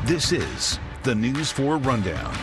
This is the News 4 Rundown.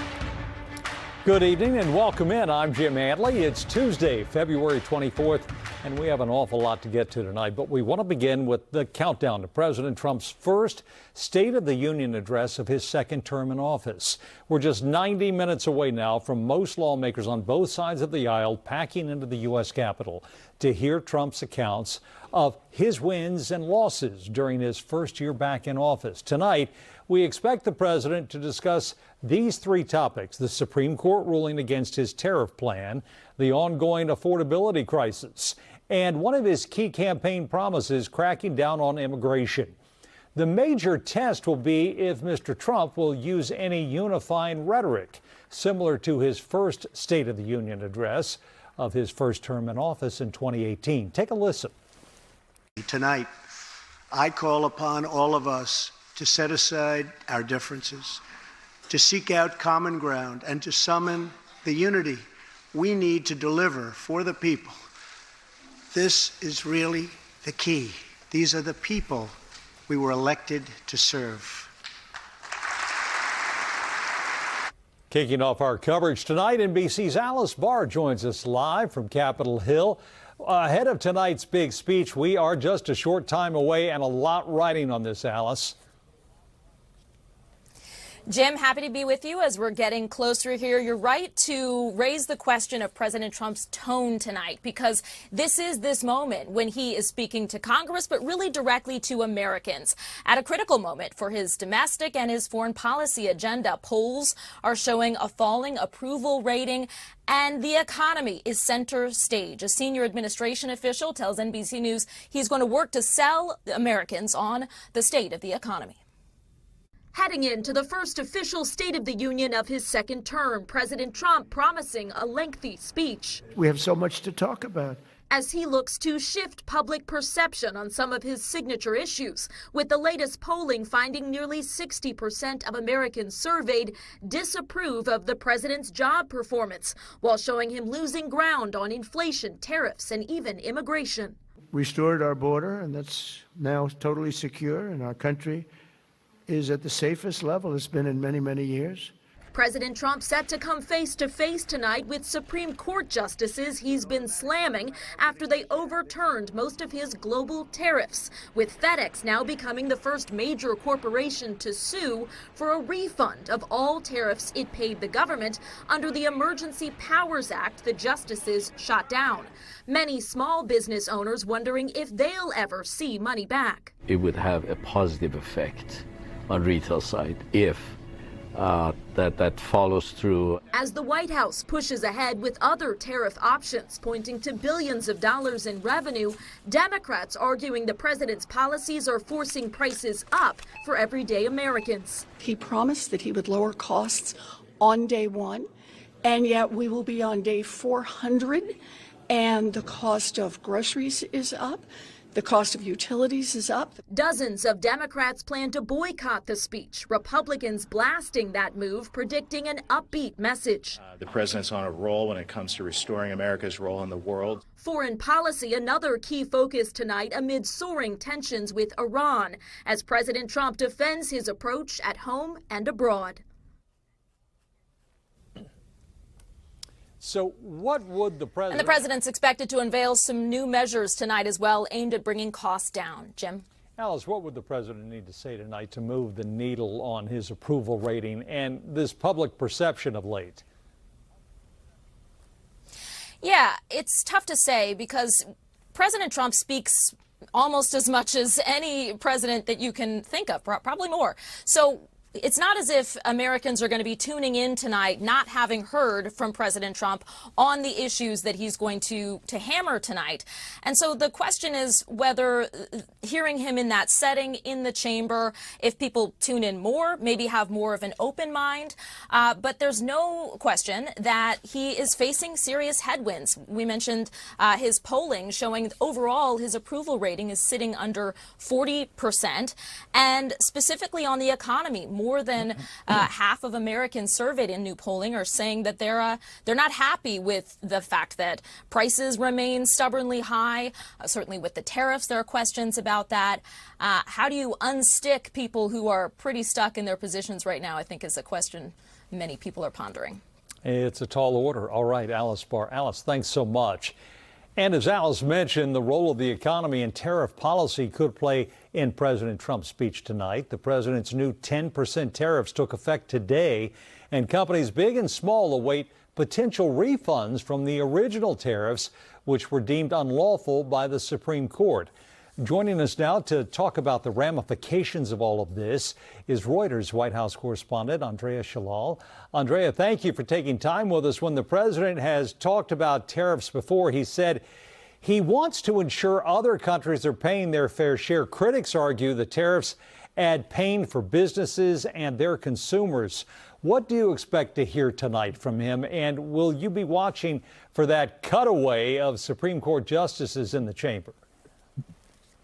Good evening and welcome in. I'm Jim Adley. It's Tuesday, February 24th, and we have an awful lot to get to tonight. But we want to begin with the countdown to President Trump's first State of the Union address of his second term in office. We're just 90 minutes away now from most lawmakers on both sides of the aisle packing into the U.S. Capitol to hear Trump's accounts of his wins and losses during his first year back in office. Tonight, we expect the president to discuss these three topics: the Supreme Court ruling against his tariff plan, the ongoing affordability crisis, and one of his key campaign promises, cracking down on immigration. The major test will be if Mr. Trump will use any unifying rhetoric, similar to his first State of the Union address of his first term in office in 2018. Take a listen. Tonight, I call upon all of us to set aside our differences, to seek out common ground, and to summon the unity we need to deliver for the people. This is really the key. These are the people we were elected to serve. Kicking off our coverage tonight, NBC's Alice Barr joins us live from Capitol Hill. Ahead of tonight's big speech, we are just a short time away and a lot riding on this, Alice. Jim, happy to be with you as we're getting closer here. You're right to raise the question of President Trump's tone tonight, because this is this moment when he is speaking to Congress, but really directly to Americans at a critical moment for his domestic and his foreign policy agenda. Polls are showing a falling approval rating, and the economy is center stage. A senior administration official tells NBC News he's going to work to sell Americans on the state of the economy. Heading into the first official State of the Union of his second term, President Trump promising a lengthy speech. We have so much to talk about. As he looks to shift public perception on some of his signature issues, with the latest polling finding nearly 60% of Americans surveyed disapprove of the president's job performance, while showing him losing ground on inflation, tariffs, and even immigration. Restored our border, and that's now totally secure, and our country is at the safest level it's been in many, many years. President Trump set to come face to face tonight with Supreme Court justices he's been slamming after they overturned most of his global tariffs, with FedEx now becoming the first major corporation to sue for a refund of all tariffs it paid the government under the Emergency Powers Act the justices shot down. Many small business owners wondering if they'll ever see money back. It would have a positive effect on retail side if that follows through. As the White House pushes ahead with other tariff options pointing to billions of dollars in revenue, Democrats arguing the president's policies are forcing prices up for everyday Americans. He promised that he would lower costs on day one, and yet we will be on day 400, and the cost of groceries is up. The cost of utilities is up. Dozens of Democrats plan to boycott the speech, Republicans blasting that move, predicting an upbeat message. The president's on a roll when it comes to restoring America's role in the world. Foreign policy, another key focus tonight amid soaring tensions with Iran, as President Trump defends his approach at home and abroad. So what would the president... And the president's expected to unveil some new measures tonight as well, aimed at bringing costs down. Jim? Alice, what would the president need to say tonight to move the needle on his approval rating and this public perception of late? Yeah, it's tough to say because President Trump speaks almost as much as any president that you can think of, probably more. So it's not as if Americans are going to be tuning in tonight not having heard from President Trump on the issues that he's going to hammer tonight. And so the question is whether hearing him in that setting in the chamber, if people tune in more, maybe have more of an open mind. But there's no question that he is facing serious headwinds. We mentioned his polling showing overall his approval rating is sitting under 40%. And specifically on the economy, more than half of Americans surveyed in new polling are saying that they're not happy with the fact that prices remain stubbornly high. Certainly with the tariffs, there are questions about that. How do you unstick people who are pretty stuck in their positions right now, I think is a question many people are pondering. It's a tall order. All right, Alice Barr. Alice, thanks so much. And as Alice mentioned, the role of the economy and tariff policy could play in President Trump's speech tonight. The president's new 10% tariffs took effect today, and companies big and small await potential refunds from the original tariffs, which were deemed unlawful by the Supreme Court. Joining us now to talk about the ramifications of all of this is Reuters White House correspondent Andrea Shalal. Andrea, thank you for taking time with us. When the president has talked about tariffs before, he said he wants to ensure other countries are paying their fair share. Critics argue the tariffs add pain for businesses and their consumers. What do you expect to hear tonight from him? And will you be watching for that cutaway of Supreme Court justices in the chamber?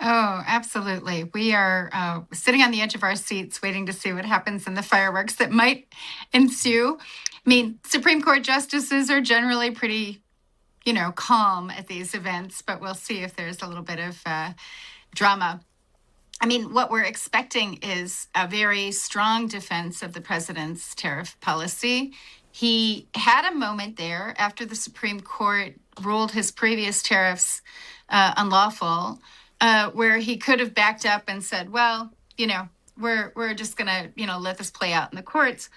Oh, absolutely. We are sitting on the edge of our seats waiting to see what happens in the fireworks that might ensue. I mean, Supreme Court justices are generally pretty, calm at these events, but we'll see if there's a little bit of drama. I mean, what we're expecting is a very strong defense of the president's tariff policy. He had a moment there after the Supreme Court ruled his previous tariffs unlawful, where he could have backed up and said, well, we're just going to, let this play out in the courts.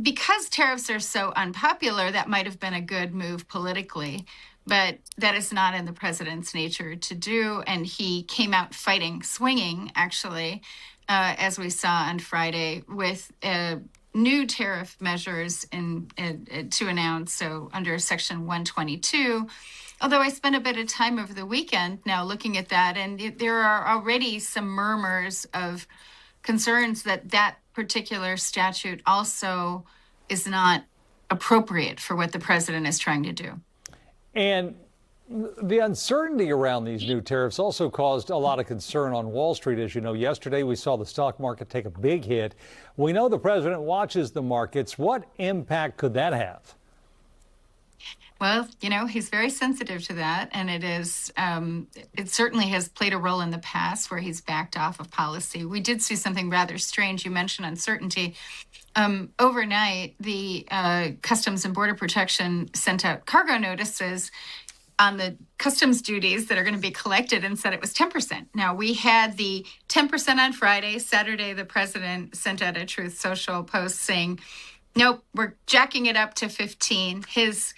Because tariffs are so unpopular, that might have been a good move politically, but that is not in the president's nature to do. And he came out fighting, swinging, actually, as we saw on Friday, with new tariff measures to announce. So under Section 122, although I spent a bit of time over the weekend now looking at that, and there are already some murmurs of concerns that that particular statute also is not appropriate for what the president is trying to do. And the uncertainty around these new tariffs also caused a lot of concern on Wall Street. As you know, yesterday we saw the stock market take a big hit. We know the president watches the markets. What impact could that have? Well, he's very sensitive to that, and it certainly has played a role in the past where he's backed off of policy. We did see something rather strange. You mentioned uncertainty. Overnight, the Customs and Border Protection sent out cargo notices on the customs duties that are going to be collected and said it was 10%. Now, we had the 10% on Friday. Saturday, the president sent out a Truth Social post saying, nope, we're jacking it up to 15. His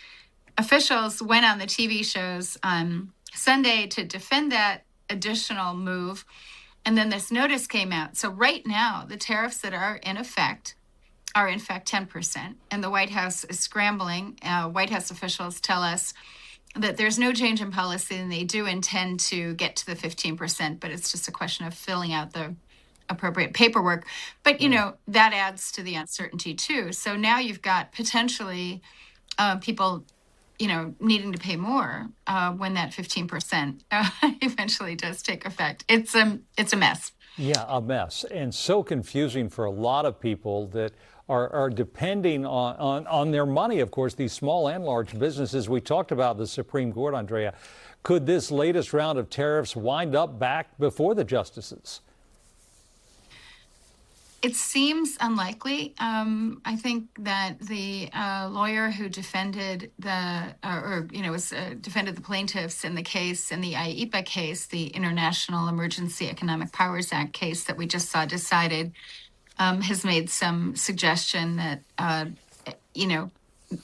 officials went on the TV shows on Sunday to defend that additional move, and then this notice came out. So right now, the tariffs that are in fact 10%, and the White House is scrambling. White House officials tell us that there's no change in policy, and they do intend to get to the 15%, but it's just a question of filling out the appropriate paperwork. But, that adds to the uncertainty, too. So now you've got potentially people needing to pay more when that 15% eventually does take effect. It's a mess. Yeah, a mess, and so confusing for a lot of people that are depending on their money. Of course, these small and large businesses. We talked about the Supreme Court, Andrea. Could this latest round of tariffs wind up back before the justices? It seems unlikely. I think that the lawyer who defended defended the plaintiffs in the case, in the IEPA case, the International Emergency Economic Powers Act case that we just saw decided, has made some suggestion that,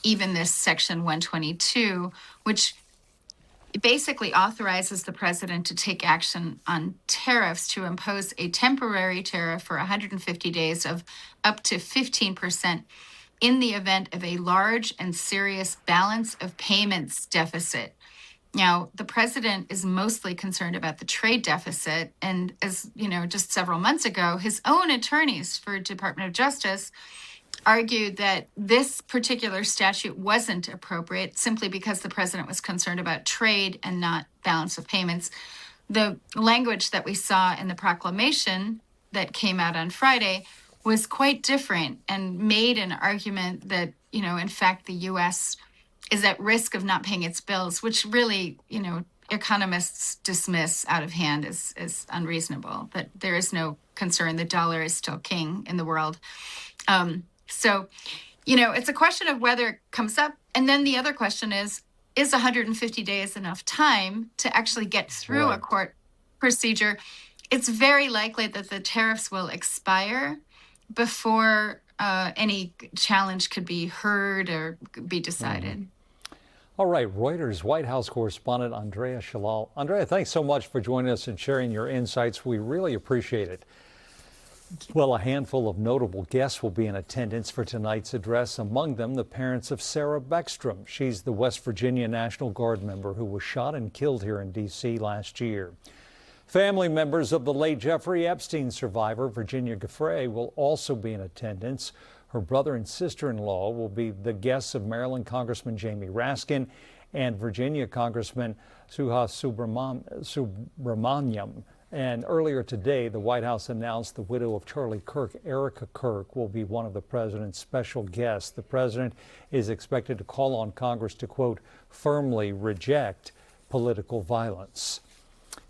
even this Section 122, which basically authorizes the president to take action on tariffs to impose a temporary tariff for 150 days of up to 15% in the event of a large and serious balance of payments deficit. Now, the president is mostly concerned about the trade deficit. And as just several months ago, his own attorneys for Department of Justice argued that this particular statute wasn't appropriate simply because the president was concerned about trade and not balance of payments. The language that we saw in the proclamation that came out on Friday was quite different and made an argument that, in fact, the U.S. is at risk of not paying its bills, which really, economists dismiss out of hand as unreasonable, that there is no concern. The dollar is still king in the world. So, it's a question of whether it comes up. And then the other question is 150 days enough time to actually get through a court procedure? It's very likely that the tariffs will expire before any challenge could be heard or be decided. All right, Reuters White House correspondent Andrea Shalal. Andrea, thanks so much for joining us and sharing your insights. We really appreciate it. Well, a handful of notable guests will be in attendance for tonight's address. Among them, the parents of Sarah Beckstrom. She's the West Virginia National Guard member who was shot and killed here in D.C. last year. Family members of the late Jeffrey Epstein survivor, Virginia Giuffre, will also be in attendance. Her brother and sister-in-law will be the guests of Maryland Congressman Jamie Raskin and Virginia Congressman Suhas Subramaniam. And earlier today, the White House announced the widow of Charlie Kirk, Erica Kirk, will be one of the president's special guests. The president is expected to call on Congress to, quote, firmly reject political violence.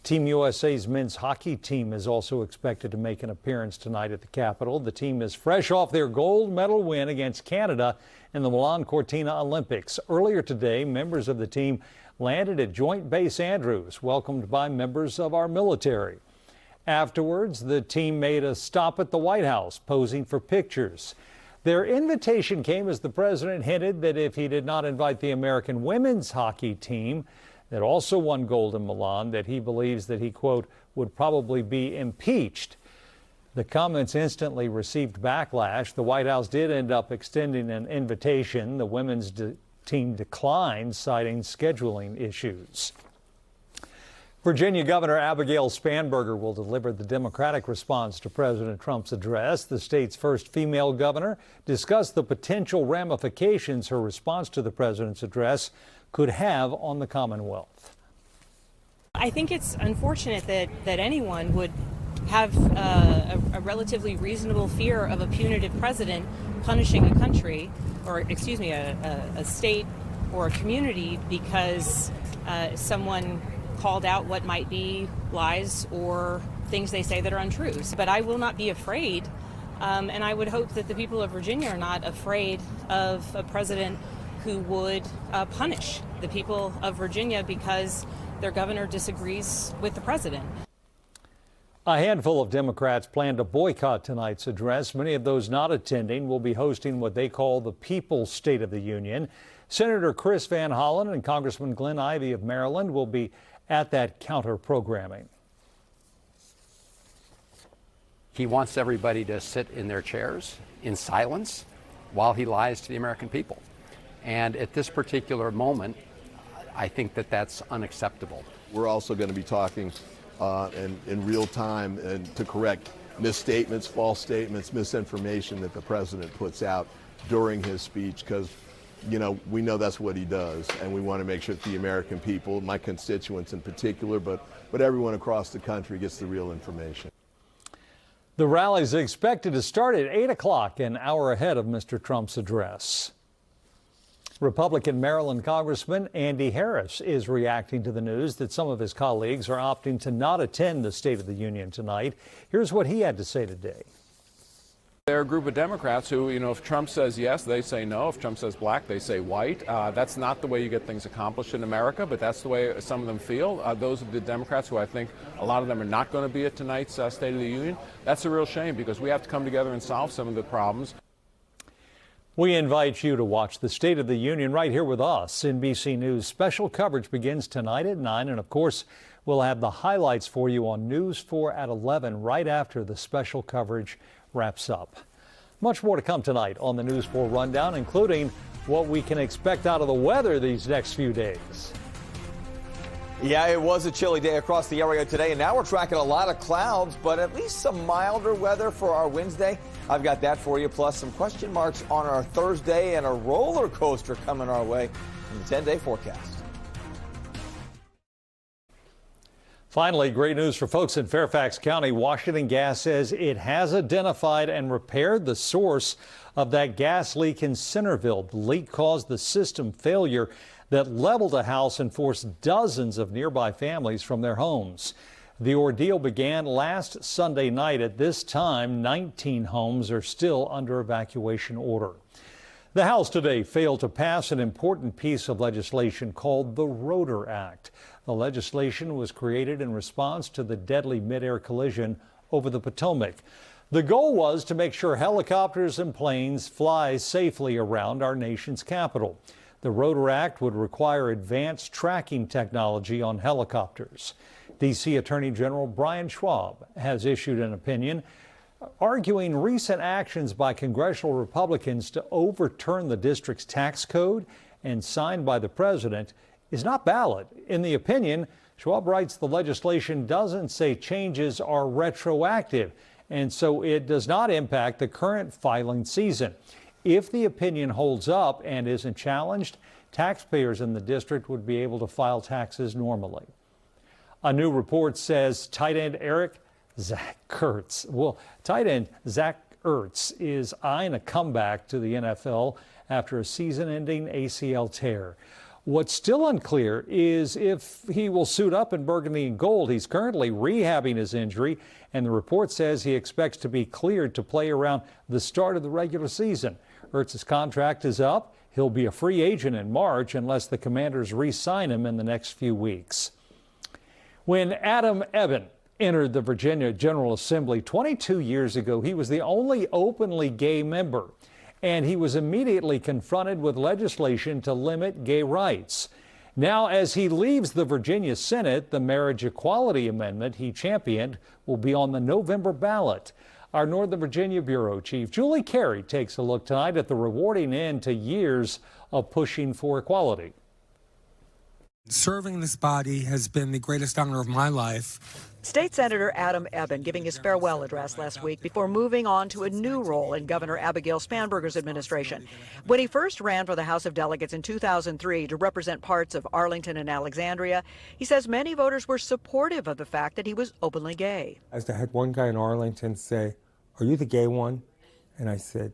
Team USA's men's hockey team is also expected to make an appearance tonight at the Capitol. The team is fresh off their gold medal win against Canada in the Milan Cortina Olympics. Earlier today, members of the team landed at Joint Base Andrews, welcomed by members of our military. Afterwards, the team made a stop at the White House, posing for pictures. Their invitation came as the president hinted that if he did not invite the American women's hockey team that also won gold in Milan, that he believes that he, quote, would probably be impeached. The comments instantly received backlash. The White House did end up extending an invitation. The women's team declined, citing scheduling issues. Virginia Governor Abigail Spanberger will deliver the Democratic response to President Trump's address. The state's first female governor discussed the potential ramifications her response to the president's address could have on the Commonwealth. I think it's unfortunate that anyone would have a relatively reasonable fear of a punitive president punishing a country, or excuse me, a state or a community because someone called out what might be lies or things they say that are untrue. But I will not be afraid, and I would hope that the people of Virginia are not afraid of a president who would punish the people of Virginia because their governor disagrees with the president. A handful of Democrats plan to boycott tonight's address. Many of those not attending will be hosting what they call the People's State of the Union. Senator Chris Van Hollen and Congressman Glenn Ivey of Maryland will be at that counter-programming. He wants everybody to sit in their chairs in silence while he lies to the American people. And at this particular moment, I think that that's unacceptable. We're also going to be talking in real time and to correct misstatements, false statements, misinformation that the president puts out during his speech, because, we know that's what he does, and we want to make sure that the American people, my constituents in particular, but everyone across the country gets the real information. The rally is expected to start at 8 o'clock, an hour ahead of Mr. Trump's address. Republican Maryland Congressman Andy Harris is reacting to the news that some of his colleagues are opting to not attend the State of the Union tonight. Here's what he had to say today. There are a group of Democrats who, if Trump says yes, they say no. If Trump says black, they say white. That's not the way you get things accomplished in America, but that's the way some of them feel. Those are the Democrats who I think a lot of them are not going to be at tonight's State of the Union. That's a real shame because we have to come together and solve some of the problems. We invite you to watch the State of the Union right here with us. NBC News special coverage begins tonight at 9, and of course, we'll have the highlights for you on News 4 at 11 right after the special coverage wraps up. Much more to come tonight on the News 4 Rundown, including what we can expect out of the weather these next few days. Yeah, it was a chilly day across the area today, and now we're tracking a lot of clouds, but at least some milder weather for our Wednesday. I've got that for you, plus some question marks on our Thursday and a roller coaster coming our way in the 10-day forecast. Finally, great news for folks in Fairfax County. Washington Gas says it has identified and repaired the source of that gas leak in Centerville. The leak caused the system failure that leveled a house and forced dozens of nearby families from their homes. The ordeal began last Sunday night. At this time, 19 homes are still under evacuation order. The House today failed to pass an important piece of legislation called the Rotor Act. The legislation was created in response to the deadly mid-air collision over the Potomac. The goal was to make sure helicopters and planes fly safely around our nation's capital. The Rotor Act would require advanced tracking technology on helicopters. D.C. Attorney General Brian Schwab has issued an opinion arguing recent actions by congressional Republicans to overturn the district's tax code and signed by the president is not valid. In the opinion, Schwab writes the legislation doesn't say changes are retroactive, and so it does not impact the current filing season. If the opinion holds up and isn't challenged, taxpayers in the district would be able to file taxes normally. A new report says tight end Zach Ertz is eyeing a comeback to the NFL after a season-ending ACL tear. What's still unclear is if he will suit up in burgundy and gold. He's currently rehabbing his injury, and the report says he expects to be cleared to play around the start of the regular season. Ertz's contract is up. He'll be a free agent in March unless the Commanders re-sign him in the next few weeks. When Adam Ebbin entered the Virginia General Assembly 22 years ago, he was the only openly gay member, and he was immediately confronted with legislation to limit gay rights. Now, as he leaves the Virginia Senate, the marriage equality amendment he championed will be on the November ballot. Our Northern Virginia Bureau Chief Julie Carey takes a look tonight at the rewarding end to years of pushing for equality. Serving this body has been the greatest honor of my life. State Senator Adam Ebbin giving his farewell address last week before moving on to a new role in Governor Abigail Spanberger's administration. When he first ran for the House of Delegates in 2003 to represent parts of Arlington and Alexandria, he says many voters were supportive of the fact that he was openly gay. I had one guy in Arlington say, "Are you the gay one?" And I said,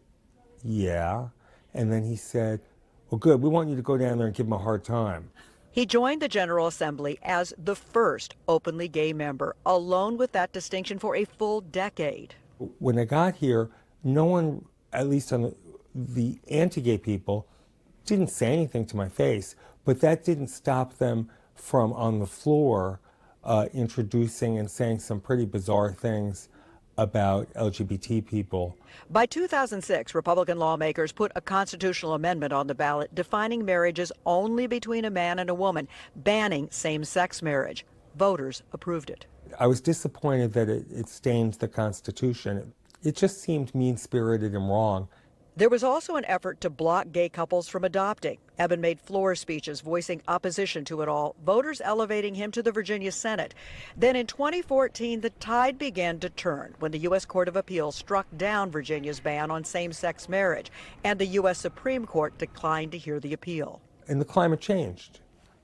"Yeah." And then he said, "Well, good, we want you to go down there and give him a hard time." He joined the General Assembly as the first openly gay member, alone with that distinction for a full decade. When I got here, no one, at least on the anti-gay people, didn't say anything to my face, but that didn't stop them from, on the floor, introducing and saying some pretty bizarre things about LGBT people. By 2006, Republican lawmakers put a constitutional amendment on the ballot defining marriages only between a man and a woman, banning same-sex marriage. Voters approved it. I was disappointed that it stained the Constitution. It just seemed mean-spirited and wrong. There was also an effort to block gay couples from adopting. Ebbin made floor speeches voicing opposition to it all, voters elevating him to the Virginia Senate. Then in 2014, the tide began to turn when the U.S. Court of Appeals struck down Virginia's ban on same-sex marriage, and the U.S. Supreme Court declined to hear the appeal. And the climate changed.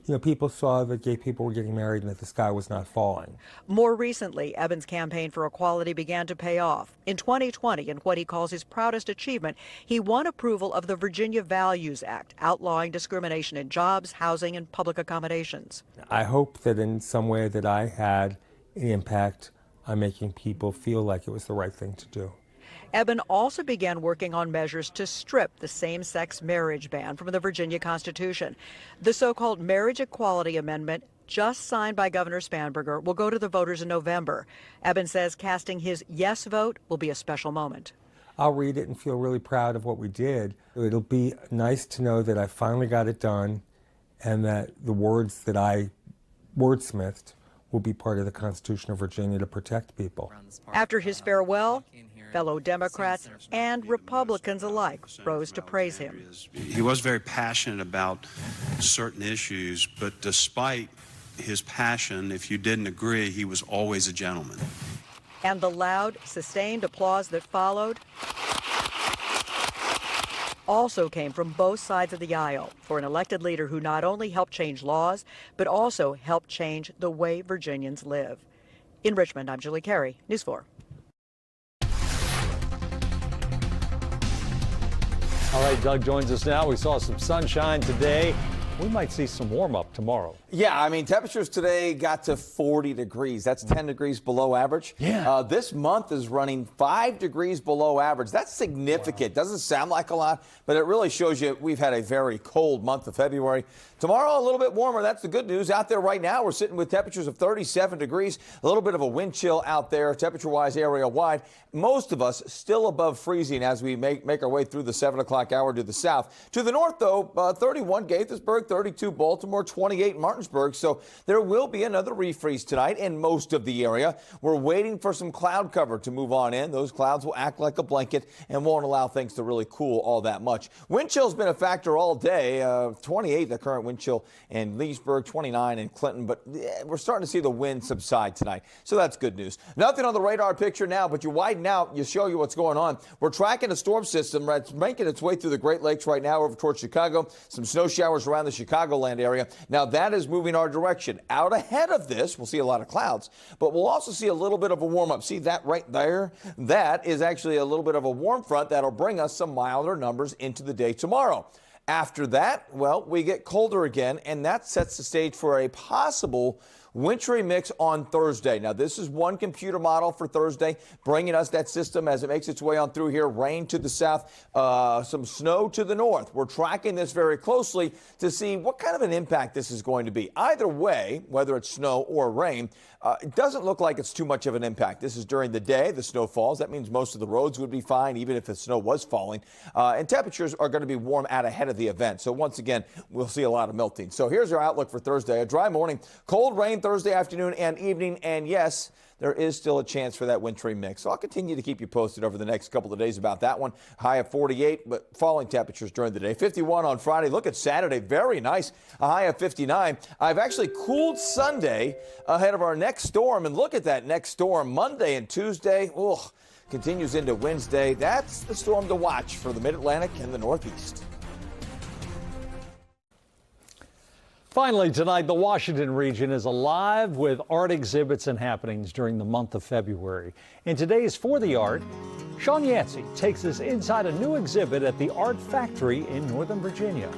You know, people saw that gay people were getting married and that the sky was not falling. More recently, Ebbin's campaign for equality began to pay off. In 2020, in what he calls his proudest achievement, he won approval of the Virginia Values Act, outlawing discrimination in jobs, housing, and public accommodations. I hope that in some way that I had an impact on making people feel like it was the right thing to do. Ebbin also began working on measures to strip the same-sex marriage ban from the Virginia Constitution. The so-called Marriage Equality Amendment, just signed by Governor Spanberger, will go to the voters in November. Ebbin says casting his yes vote will be a special moment. I'll read it and feel really proud of what we did. It'll be nice to know that I finally got it done and that the words that I wordsmithed will be part of the Constitution of Virginia to protect people. After his farewell, fellow Democrats and Republicans alike rose to praise him. He was very passionate about certain issues, but despite his passion, if you didn't agree, he was always a gentleman. And the loud, sustained applause that followed also came from both sides of the aisle for an elected leader who not only helped change laws, but also helped change the way Virginians live. In Richmond, I'm Julie Carey, News 4. All right, Doug joins us now. We saw some sunshine today. We might see some warm up tomorrow. Yeah, I mean, temperatures today got to 40 degrees. That's 10 degrees below average. Yeah. This month is running 5 degrees below average. That's significant. Wow. Doesn't sound like a lot, but it really shows you we've had a very cold month of February. Tomorrow, a little bit warmer. That's the good news. Out there right now, we're sitting with temperatures of 37 degrees. A little bit of a wind chill out there, temperature-wise, area-wide. Most of us still above freezing as we make our way through the 7 o'clock hour to the south. To the north, though, 31 Gaithersburg, 32 Baltimore, 28 Martinsburg. So there will be another refreeze tonight in most of the area. We're waiting for some cloud cover to move on in. Those clouds will act like a blanket and won't allow things to really cool all that much. Wind chill's been a factor all day. 28, the current wind chill in Leesburg, 29 in Clinton. But we're starting to see the wind subside tonight. So that's good news. Nothing on the radar picture now, but you widen out, you show you what's going on. We're tracking a storm system that's making its way through the Great Lakes right now over towards Chicago. Some snow showers around the Chicagoland area. Now that is moving our direction. Out ahead of this, we'll see a lot of clouds, but we'll also see a little bit of a warm up. See that right there? That is actually a little bit of a warm front that'll bring us some milder numbers into the day tomorrow. After that, well, we get colder again, and that sets the stage for a possible wintry mix on Thursday. Now, this is one computer model for Thursday, bringing us that system as it makes its way on through here. Rain to the south, some snow to the north. We're tracking this very closely to see what kind of an impact this is going to be. Either way, whether it's snow or rain, it doesn't look like it's too much of an impact. This is during the day. The snow falls. That means most of the roads would be fine, even if the snow was falling. And temperatures are going to be warm out ahead of the event. So once again, we'll see a lot of melting. So here's our outlook for Thursday. A dry morning, cold rain Thursday afternoon and evening. And yes, there is still a chance for that wintry mix. So I'll continue to keep you posted over the next couple of days about that one. High of 48, but falling temperatures during the day. 51 on Friday. Look at Saturday. Very nice. A high of 59. I've actually cooled Sunday ahead of our next storm. And look at that next storm. Monday and Tuesday. Ugh, continues into Wednesday. That's the storm to watch for the Mid-Atlantic and the Northeast. Finally tonight, the Washington region is alive with art exhibits and happenings during the month of February. In today's For the Art, Sean Yancey takes us inside a new exhibit at the Art Factory in Northern Virginia.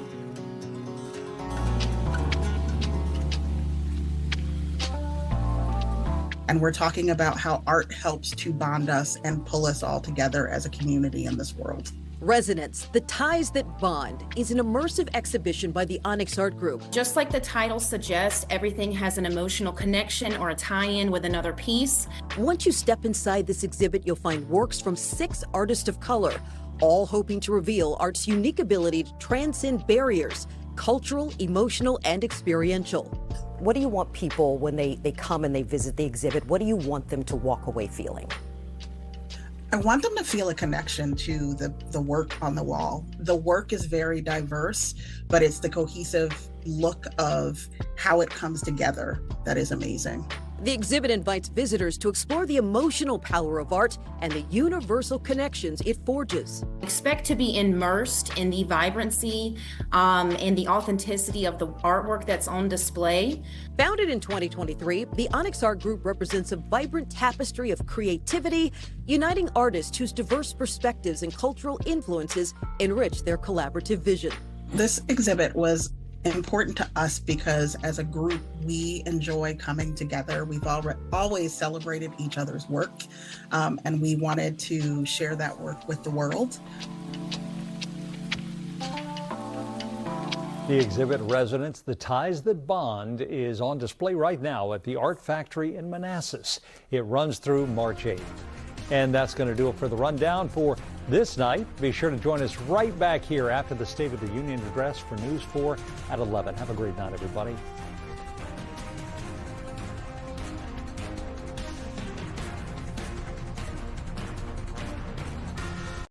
And we're talking about how art helps to bond us and pull us all together as a community in this world. Resonance, The Ties That Bond, is an immersive exhibition by the Onyx Art Group. Just like the title suggests, everything has an emotional connection or a tie-in with another piece. Once you step inside this exhibit, you'll find works from 6 artists of color, all hoping to reveal art's unique ability to transcend barriers, cultural, emotional, and experiential. What do you want people, when they come and they visit the exhibit, what do you want them to walk away feeling? I want them to feel a connection to the work on the wall. The work is very diverse, but it's the cohesive look of how it comes together that is amazing. The exhibit invites visitors to explore the emotional power of art and the universal connections it forges. Expect to be immersed in the vibrancy and the authenticity of the artwork that's on display. Founded in 2023, the Onyx Art Group represents a vibrant tapestry of creativity, uniting artists whose diverse perspectives and cultural influences enrich their collaborative vision. This exhibit was important to us because as a group, we enjoy coming together. We've always celebrated each other's work, and we wanted to share that work with the world. The exhibit Resonance, The Ties That Bond is on display right now at the Art Factory in Manassas. It runs through March 8th. And that's going to do it for the rundown for this night. Be sure to join us right back here after the State of the Union address for News 4 at 11. Have a great night, everybody.